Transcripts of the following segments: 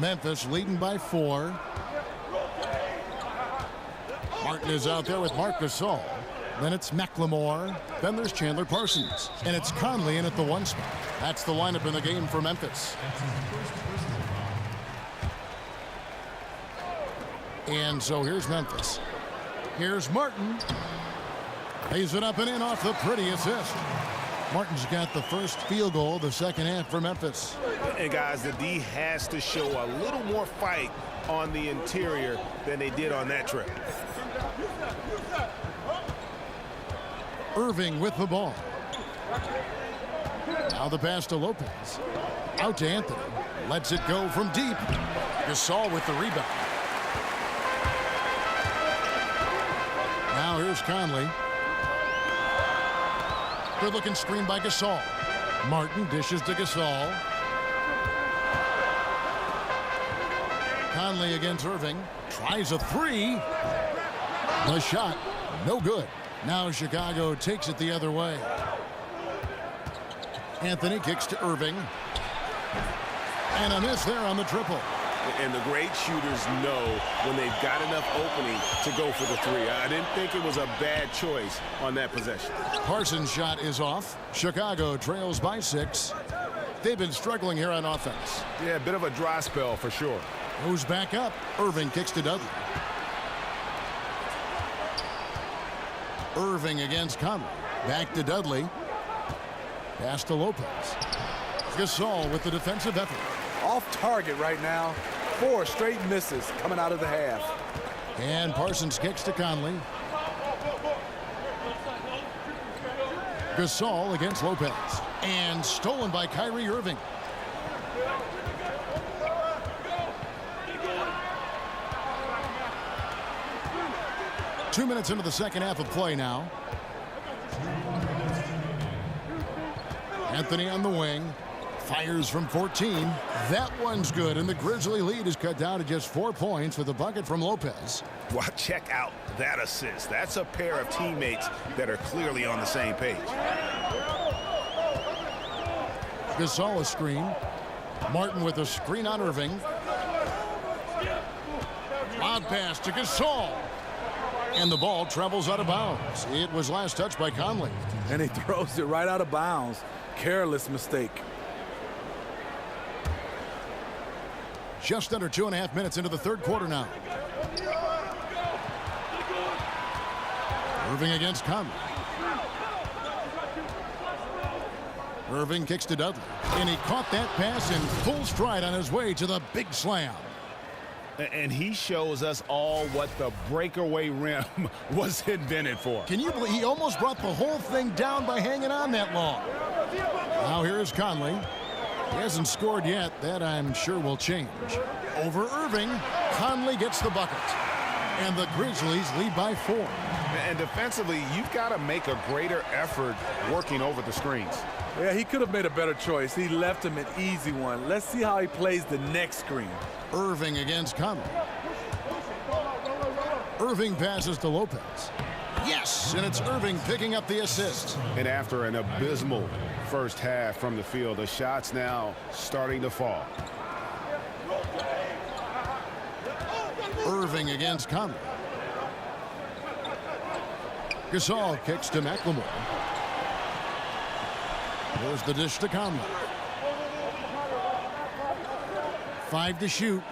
Memphis leading by 4. Martin is out there with Marc Gasol. Then it's McLemore. Then there's Chandler Parsons. And it's Conley in at the 1 spot. That's the lineup in the game for Memphis. And so here's Memphis. Here's Martin. Lays it up and in off the pretty assist. Martin's got the first field goal of the second half for Memphis. And guys, the D has to show a little more fight on the interior than they did on that trip. Irving with the ball. Now the pass to Lopez. Out to Anthony. Lets it go from deep. Gasol with the rebound. Now here's Conley. Good looking screen by Gasol. Martin dishes to Gasol. Conley against Irving. Tries a 3. The shot, no good. Now Chicago takes it the other way. Anthony kicks to Irving. And a miss there on the triple. And the great shooters know when they've got enough opening to go for the 3. I didn't think it was a bad choice on that possession. Parsons' shot is off. Chicago trails by 6. They've been struggling here on offense. Yeah, a bit of a dry spell for sure. Goes back up. Irving kicks to Dudley. Irving against Conley. Back to Dudley. Pass to Lopez. Gasol with the defensive effort. Off target right now. 4 straight misses coming out of the half. And Parsons kicks to Conley. Gasol against Lopez. And stolen by Kyrie Irving. Two minutes into the second half of play now. Anthony on the wing. Fires from 14. That one's good, and the Grizzly lead is cut down to just 4 points with a bucket from Lopez. Well, check out that assist. That's a pair of teammates that are clearly on the same page. Gasol a screen. Martin with a screen on Irving. Loud pass to Gasol. And the ball travels out of bounds. It was last touched by Conley. And he throws it right out of bounds. Careless mistake. Just under 2.5 minutes into the third quarter now. Irving against Conley. Irving kicks to Dudley. And he caught that pass in full stride on his way to the big slam. And he shows us all what the breakaway rim was invented for. Can you believe he almost brought the whole thing down by hanging on that long? Now here's Conley. He hasn't scored yet. That I'm sure will change. Over Irving, Conley gets the bucket. And the Grizzlies lead by 4. And defensively, you've got to make a greater effort working over the screens. Yeah, he could have made a better choice. He left him an easy one. Let's see how he plays the next screen. Irving against Conley. Irving passes to Lopez. Yes, and it's Irving picking up the assist. And after an abysmal first half from the field, the shots now starting to fall. Irving against Conley. Gasol kicks to McLemore. There's the dish to Conley. 5 to shoot.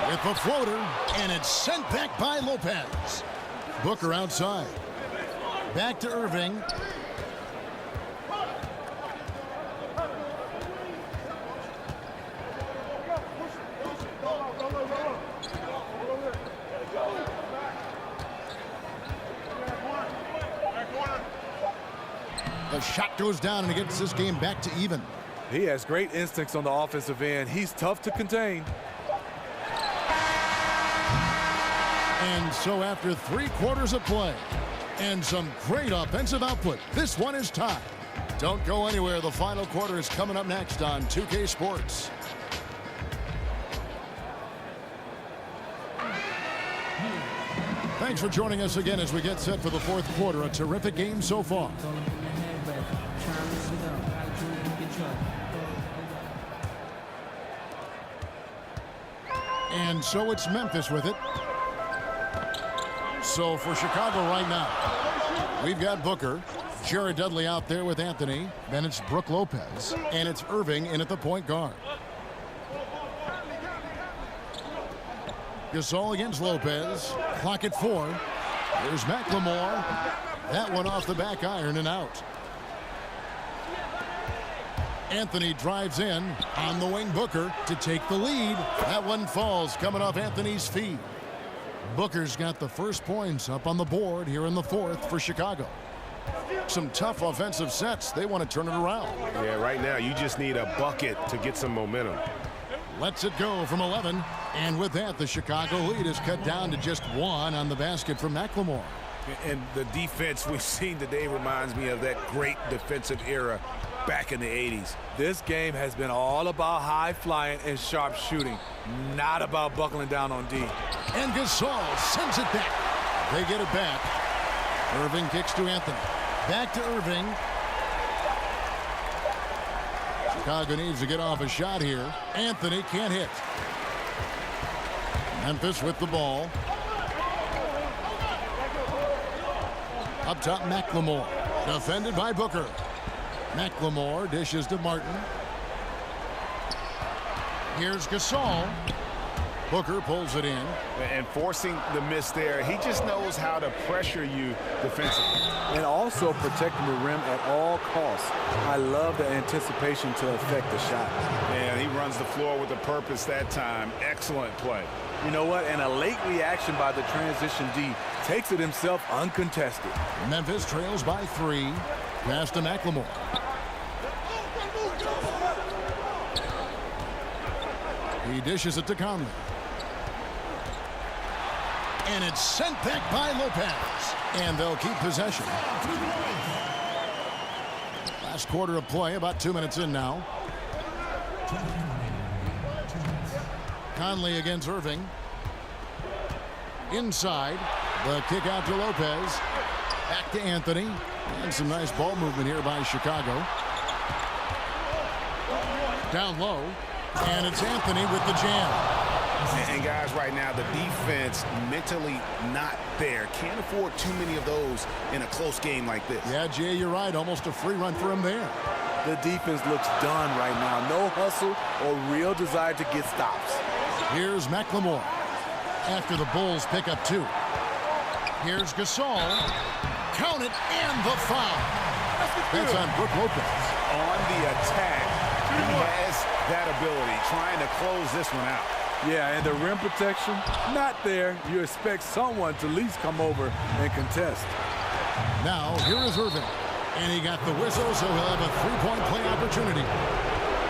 With the floater, and it's sent back by Lopez. Booker outside. Back to Irving. The shot goes down, and it gets this game back to even. He has great instincts on the offensive end. He's tough to contain. And so after 3 quarters of play and some great offensive output, this one is tied. Don't go anywhere. The final quarter is coming up next on 2K Sports. Thanks for joining us again as we get set for the fourth quarter. A terrific game so far. And so it's Memphis with it. So for Chicago right now, we've got Booker, Jared Dudley out there with Anthony. Then it's Brook Lopez. And it's Irving in at the point guard. Gasol against Lopez. Clock at 4. There's McLemore. That one off the back iron and out. Anthony drives in on the wing. Booker to take the lead. That one falls coming off Anthony's feet. Booker's got the first points up on the board here in the fourth for Chicago. Some tough offensive sets. They want to turn it around. Yeah, right now you just need a bucket to get some momentum. Lets it go from 11. And with that, the Chicago lead is cut down to just 1 on the basket from McLemore. And the defense we've seen today reminds me of that great defensive era back in the 80s. This game has been all about high flying and sharp shooting, not about buckling down on D. And Gasol sends it back. They get it back. Irving kicks to Anthony. Back to Irving. Chicago needs to get off a shot here. Anthony can't hit. Memphis with the ball. Up top, McLemore. Defended by Booker. McLemore dishes to Martin. Here's Gasol. Booker pulls it in. And forcing the miss there, he just knows how to pressure you defensively. And also protecting the rim at all costs. I love the anticipation to affect the shot. And he runs the floor with a purpose that time. Excellent play. You know what? And a late reaction by the transition D takes it himself uncontested. Memphis trails by 3. Pass to McLemore. He dishes it to Conley. And it's sent back by Lopez. And they'll keep possession. Last quarter of play, about 2 minutes in now. Conley against Irving. Inside. The kick out to Lopez. Back to Anthony. And some nice ball movement here by Chicago. Down low. And it's Anthony with the jam. And guys, right now, the defense mentally not there. Can't afford too many of those in a close game like this. Yeah, Jay, you're right. Almost a free run for him there. The defense looks done right now. No hustle or real desire to get stops. Here's McLemore. After the Bulls pick up 2. Here's Gasol. Count it, and the foul. That's on Brook Lopez. On the attack, he has that ability, trying to close this one out. Yeah, and the rim protection, not there. You expect someone to at least come over and contest. Now, here is Irving. And he got the whistle, so he'll have a 3-point play opportunity.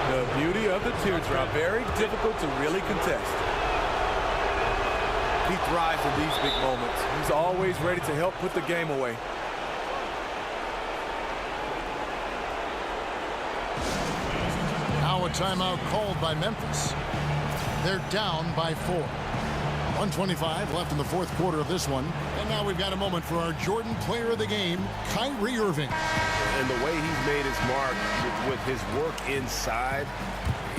The beauty of the teardrop, very difficult to really contest. He thrives in these big moments. He's always ready to help put the game away. Now a timeout called by Memphis. They're down by 4. 1:25 left in the fourth quarter of this one. And now we've got a moment for our Jordan player of the game, Kyrie Irving. And the way he's made his mark with his work inside,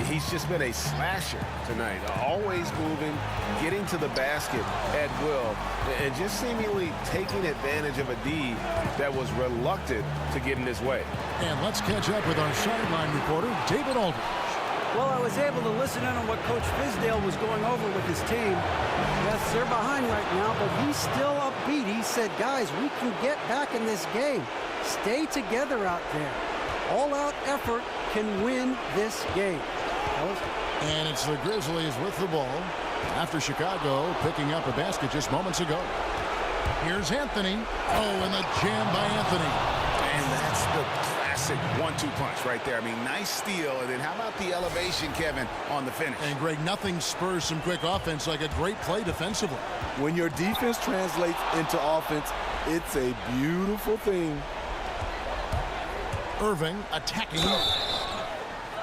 he's just been a slasher tonight. Always moving, getting to the basket at will, and just seemingly taking advantage of a D that was reluctant to get in his way. And let's catch up with our sideline reporter, David Aldridge. Well, I was able to listen in on what Coach Fizdale was going over with his team. Yes, they're behind right now, but he's still upbeat. He said, guys, we can get back in this game. Stay together out there. All-out effort can win this game. And it's the Grizzlies with the ball after Chicago picking up a basket just moments ago. Here's Anthony. Oh, and the jam by Anthony. And that's the classic 1-2 punch right there. I mean, nice steal. And then how about the elevation, Kevin, on the finish? And, Greg, nothing spurs some quick offense like a great play defensively. When your defense translates into offense, it's a beautiful thing. Irving attacking,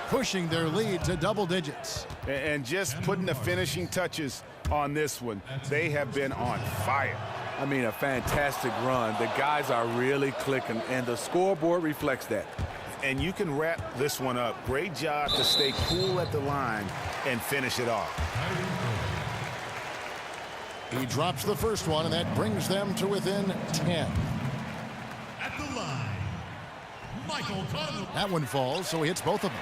pushing their lead to double digits. And just putting the finishing touches on this one. They have been on fire. I mean, a fantastic run. The guys are really clicking, and the scoreboard reflects that. And you can wrap this one up. Great job to stay cool at the line and finish it off. He drops the first one, and that brings them to within 10. At the line, Michael Conley. That one falls, so he hits both of them.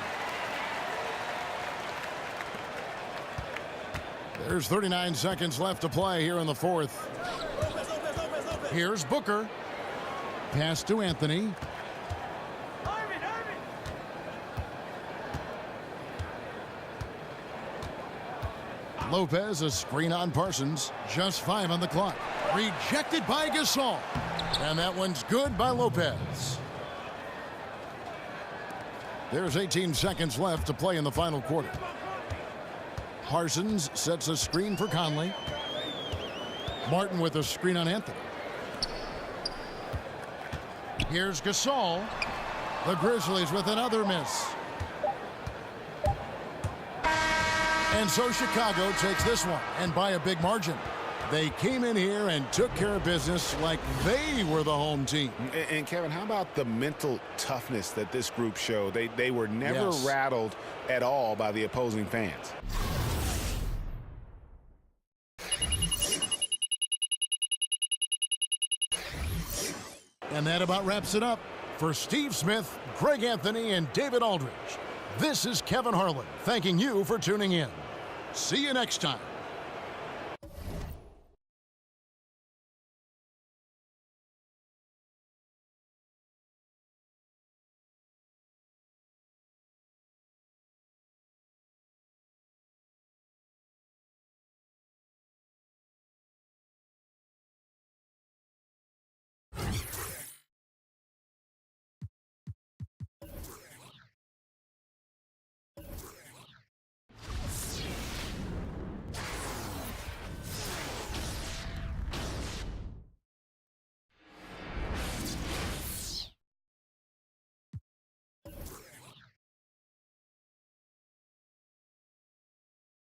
There's 39 seconds left to play here in the fourth. Here's Booker. Pass to Anthony. Lopez, a screen on Parsons. Just 5 on the clock. Rejected by Gasol. And that one's good by Lopez. There's 18 seconds left to play in the final quarter. Parsons sets a screen for Conley. Martin with a screen on Anthony. Here's Gasol. The Grizzlies with another miss. And so Chicago takes this one, and by a big margin. They came in here and took care of business like they were the home team. And Kevin, how about the mental toughness that this group showed? They were never rattled at all by the opposing fans. And that about wraps it up. For Steve Smith, Greg Anthony, and David Aldridge, this is Kevin Harlan thanking you for tuning in. See you next time.